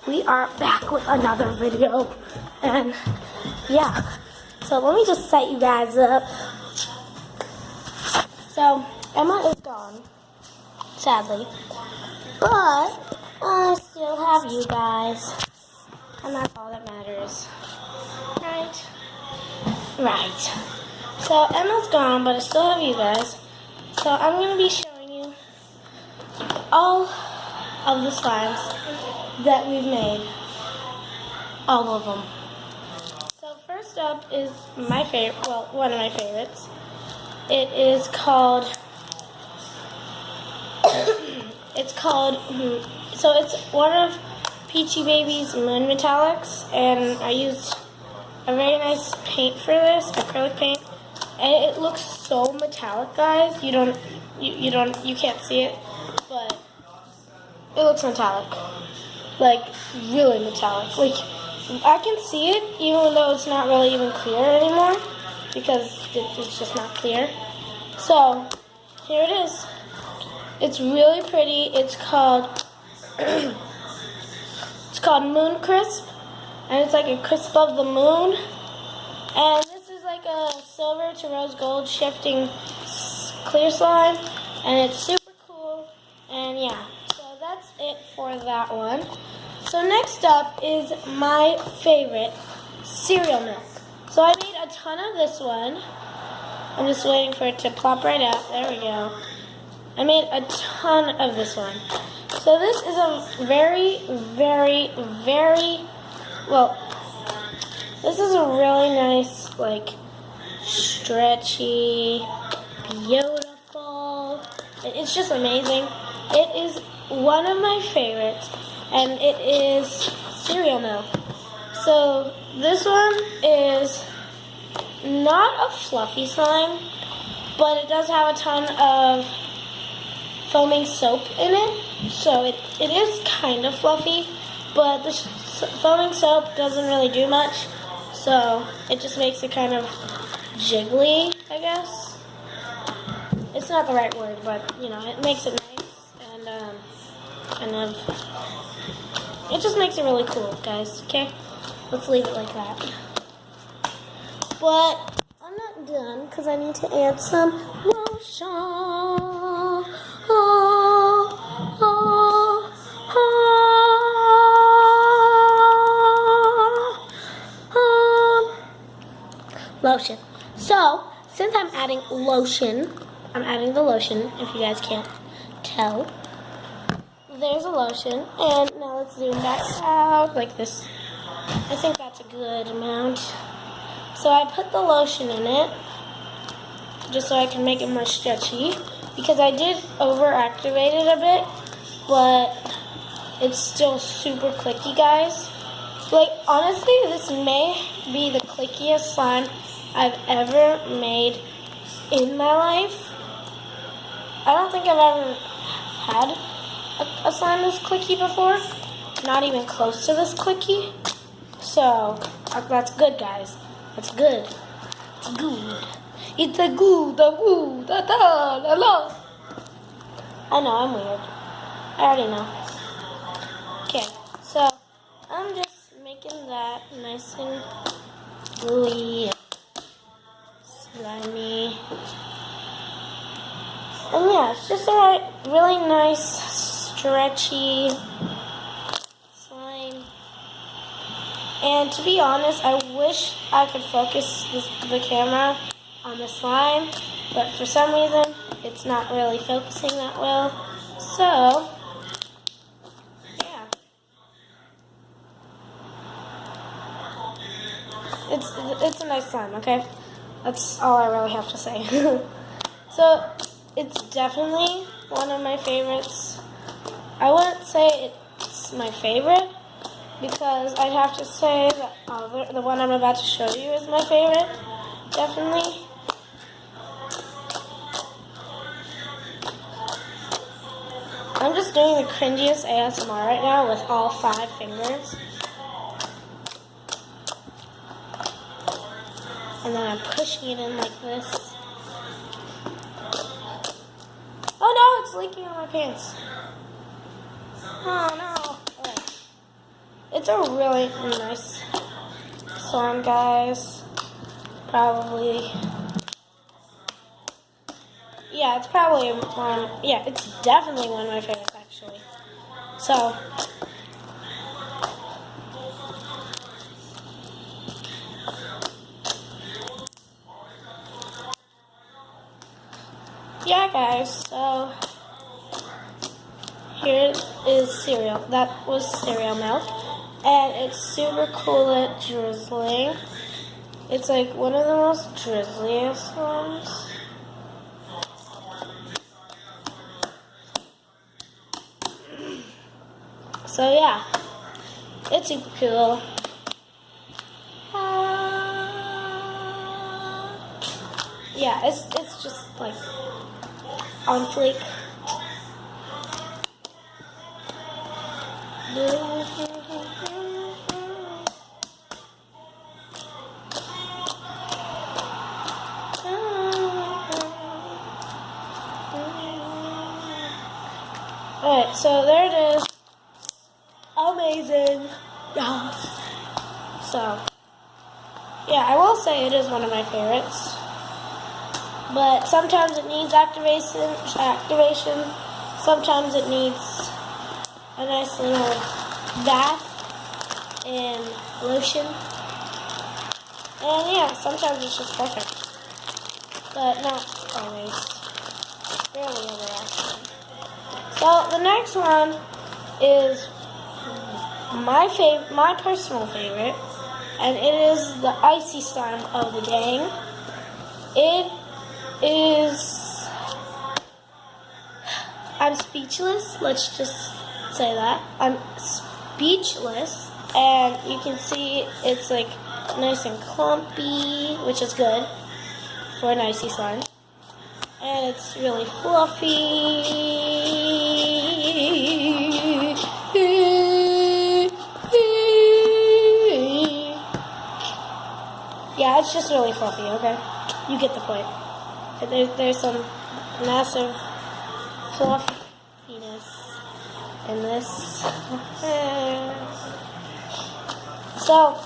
We are back with another video, and yeah, so let me just set you guys up. So Emma is gone, sadly, but I still have you guys, and that's all that matters, right? Right. So Emma's gone, but I still have you guys, so I'm going to be showing you all of the slimes that we've made. All of them. So first up is my favorite, well, one of my favorites. It is called, so it's one of Peachy Baby's Moon Metallics, and I used a very nice paint for this, acrylic paint, and it looks so metallic, guys. You can't see it, but it looks metallic. Like, really metallic. Like, I can see it, even though it's not really even clear anymore, because it's just not clear. So, here it is. It's really pretty. It's called, it's called Moon Crisp, and it's like a crisp of the moon. And this is like a silver to rose gold shifting clear slime, and it's super cool, and yeah. That's it for that one. So next up is my favorite, cereal milk. So I made a ton of this one. I'm just waiting for it to plop right out. There we go. I made a ton of this one. So this is a very, very, very, well, this is a really nice, like, stretchy, beautiful. It's just amazing. It is one of my favorites, and it is cereal milk. So this one is not a fluffy slime, but it does have a ton of foaming soap in it, so it is kind of fluffy, but the foaming soap doesn't really do much, so it just makes it kind of jiggly, I guess. It's not the right word, but you know, it makes it nice, and kind of, it just makes it really cool, guys, okay? Let's leave it like that. But I'm not done, because I need to add some lotion. Lotion. So, since I'm adding lotion, I'm adding the lotion, if you guys can't tell. There's a lotion, and now let's zoom back out like this. I think that's a good amount. So I put the lotion in it, just so I can make it more stretchy, because I did over-activate it a bit, but it's still super clicky, guys. Like, honestly, this may be the clickiest slime I've ever made in my life. I don't think I've ever had a slime this clicky before. Not even close to this clicky. So, that's good, guys. That's good. It's good. It's a good, da da la la. I know, I'm weird. I already know. Okay, so I'm just making that nice and gooey, slimy. And yeah, it's just a really nice, stretchy slime. And to be honest, I wish I could focus the camera on the slime, but for some reason, it's not really focusing that well. So, yeah. It's a nice slime, okay? That's all I really have to say. So, it's definitely one of my favorites. I wouldn't say it's my favorite, because I'd have to say that the one I'm about to show you is my favorite, definitely. I'm just doing the cringiest ASMR right now with all 5 fingers. And then I'm pushing it in like this. Oh no, it's leaking on my pants. Oh no. Okay. It's a really nice song, guys. Probably. Yeah, it's probably one. Yeah, it's definitely one of my favorites, actually. So, yeah, guys. So, here is cereal. That was cereal milk. And it's super cool at drizzling. It's like one of the most drizzliest ones. So yeah, it's super cool. Yeah, it's just like on fleek. Alright, so there it is. Amazing. Yes. So, yeah, I will say it is one of my favorites. But sometimes it needs activation. Sometimes it needs a nice little bath and lotion. And yeah, sometimes it's just perfect. But not always. Rarely ever, actually. So the next one is my personal favorite, and it is the icy slime of the day. It is, I'm speechless, let's just say that. I'm speechless, and you can see it's like nice and clumpy, which is good for an icy slime. And it's really fluffy. Yeah, it's just really fluffy, okay? You get the point. There's some massive fluffiness in this. So,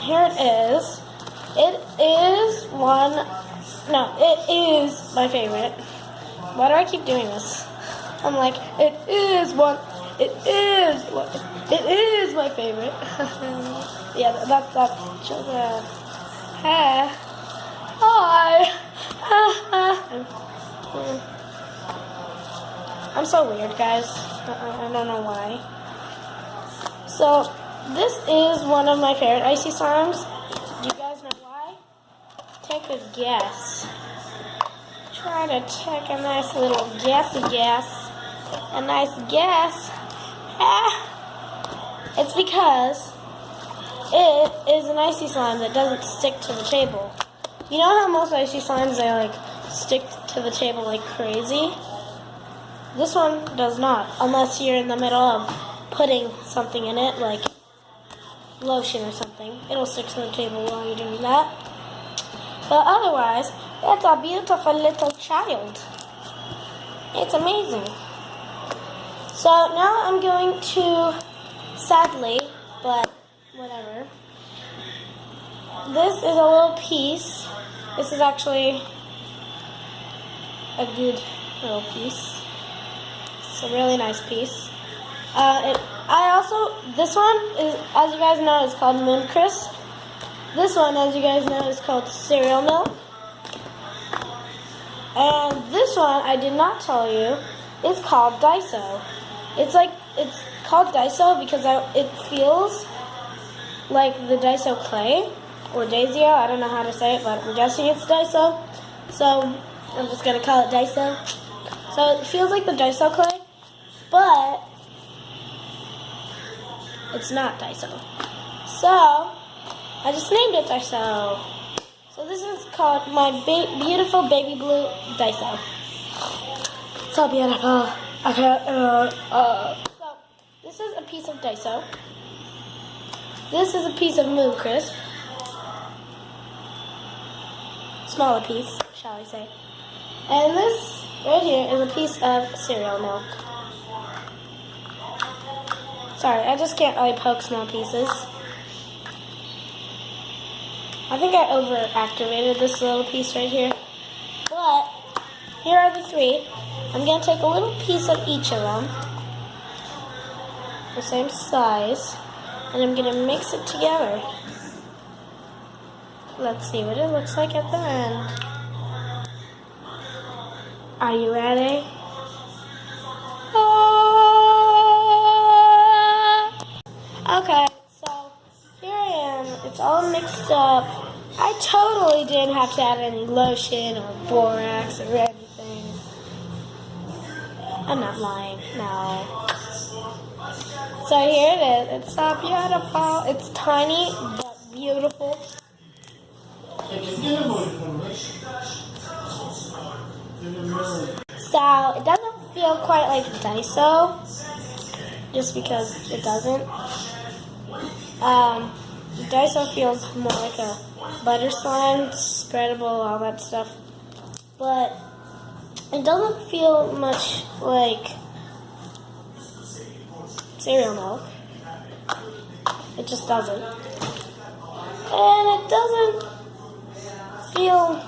here it is. It is my favorite. Why do I keep doing this? I'm like, it is my favorite. Yeah, that's just hi. I'm so weird, guys. I don't know why. So, this is one of my favorite icy slimes. Do you guys know why? Take a guess. Try to take a nice little guess. A nice guess. It's because it is an icy slime that doesn't stick to the table. You know how most icy slimes, they like stick to the table like crazy? This one does not, unless you're in the middle of putting something in it, like lotion or something. It'll stick to the table while you're doing that. But otherwise, it's a beautiful little child. It's amazing. So now I'm going to, sadly, but whatever. This is a little piece. This is actually a good little piece. It's a really nice piece. This one is, as you guys know, is called Moon Crisp. This one, as you guys know, is called Cereal Milk. And this one, I did not tell you, is called Daiso. It's called Daiso because it feels like the Daiso clay, or Daisio, I don't know how to say it, but I'm guessing it's Daiso. So, I'm just going to call it Daiso. So, it feels like the Daiso clay, but it's not Daiso. So, I just named it Daiso. So this is called my beautiful baby blue Daiso. So beautiful. Okay. So this is a piece of Daiso. This is a piece of Moon Crisp. Smaller piece, shall I say. And this right here is a piece of cereal milk. Sorry, I just can't really poke small pieces. I think I over-activated this little piece right here. But, here are the three. I'm going to take a little piece of each of them, the same size, and I'm going to mix it together. Let's see what it looks like at the end. Are you ready? Okay, so here I am. It's all mixed up. I totally didn't have to add any lotion or borax or anything. I'm not lying, no. So here it is. It's so beautiful. It's tiny but beautiful. So it doesn't feel quite like Daiso, just because it doesn't. Daiso feels more like a butter slime, spreadable, all that stuff. But it doesn't feel much like cereal milk. It just doesn't. And it doesn't feel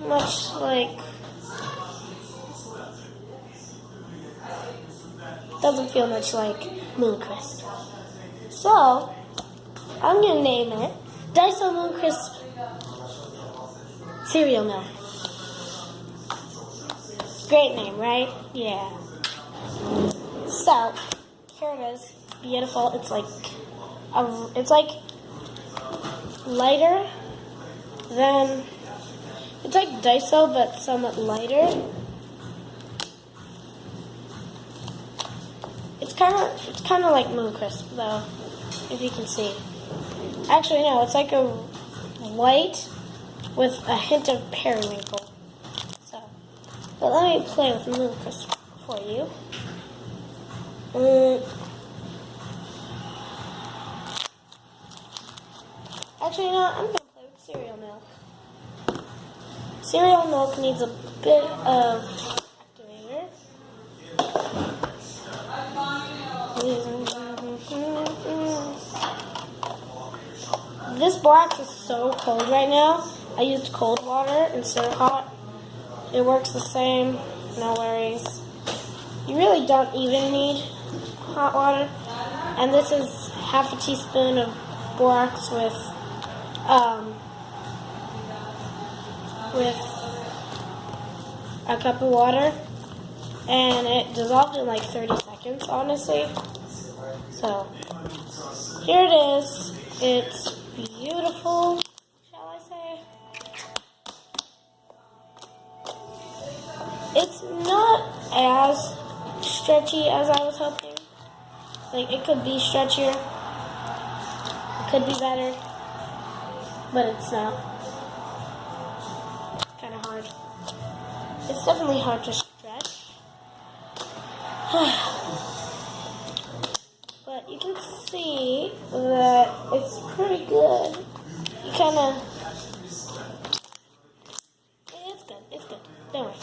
much like... Doesn't feel much like Moon Crisp. So, I'm going to name it Daiso Moon Crisp Cereal Milk. Great name, right? Yeah. So, here it is. Beautiful. It's like lighter than, it's like Daiso but somewhat lighter. It's kind of like Moon Crisp though, if you can see. Actually, no, it's like a white with a hint of periwinkle. So, but let me play with Moon Crisp for you. Actually, you know what? I'm going to play with cereal milk. Cereal milk needs a bit of activator. This box is so cold right now. I used cold water instead of hot. It works the same, no worries. You really don't even need hot water. And this is half a teaspoon of borax with a cup of water. And it dissolved in like 30 seconds, honestly. So, here it is. It's beautiful, shall I say. It's not as stretchy as I was hoping. Like, it could be stretchier. It could be better. But it's not. Kind of hard. It's definitely hard to stretch. But you can see that it's pretty good. You kind of... It's good. It's good. Don't worry.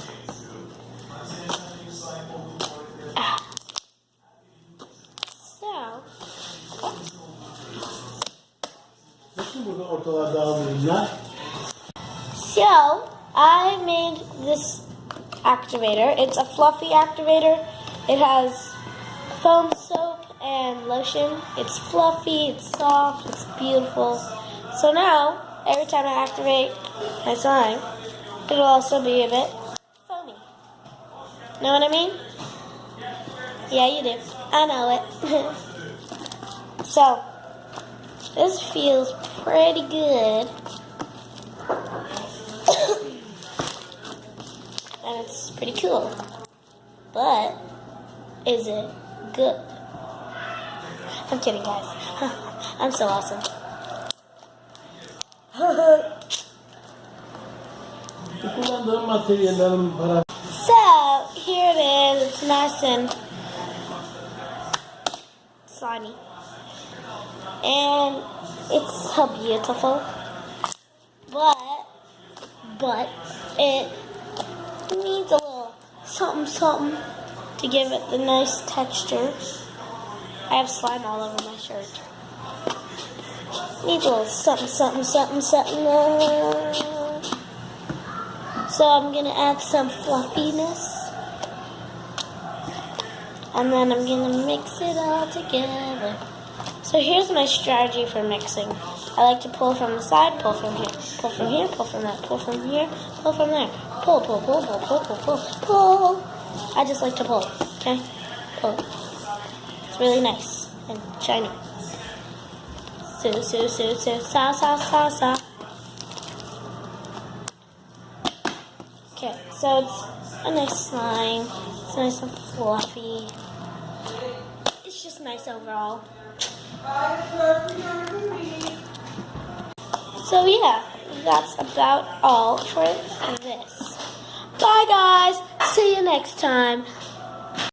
So, I made this activator. It's a fluffy activator. It has foam soap and lotion. It's fluffy, it's soft, it's beautiful. So now, every time I activate my slime, it'll also be a bit foamy. Know what I mean? Yeah, you do. I know it. So, this feels pretty good. And it's pretty cool. But, is it good? I'm kidding, guys. I'm so awesome. So, here it is. It's nice and slimy. And it's so beautiful. But it needs a little something to give it the nice texture. I have slime all over my shirt. Needs a little something, something, something, something. So I'm going to add some fluffiness. And then I'm going to mix it all together. So here's my strategy for mixing. I like to pull from the side, pull from here, pull from here, pull from that, pull from here, pull from there. Pull, pull, pull, pull, pull, pull, pull, pull. I just like to pull, okay? Pull. It's really nice and shiny. So, sa, sa, sa, sa. Okay, so it's a nice slime. It's nice and fluffy. It's just nice overall. So yeah, that's about all for this. Bye guys, see you next time.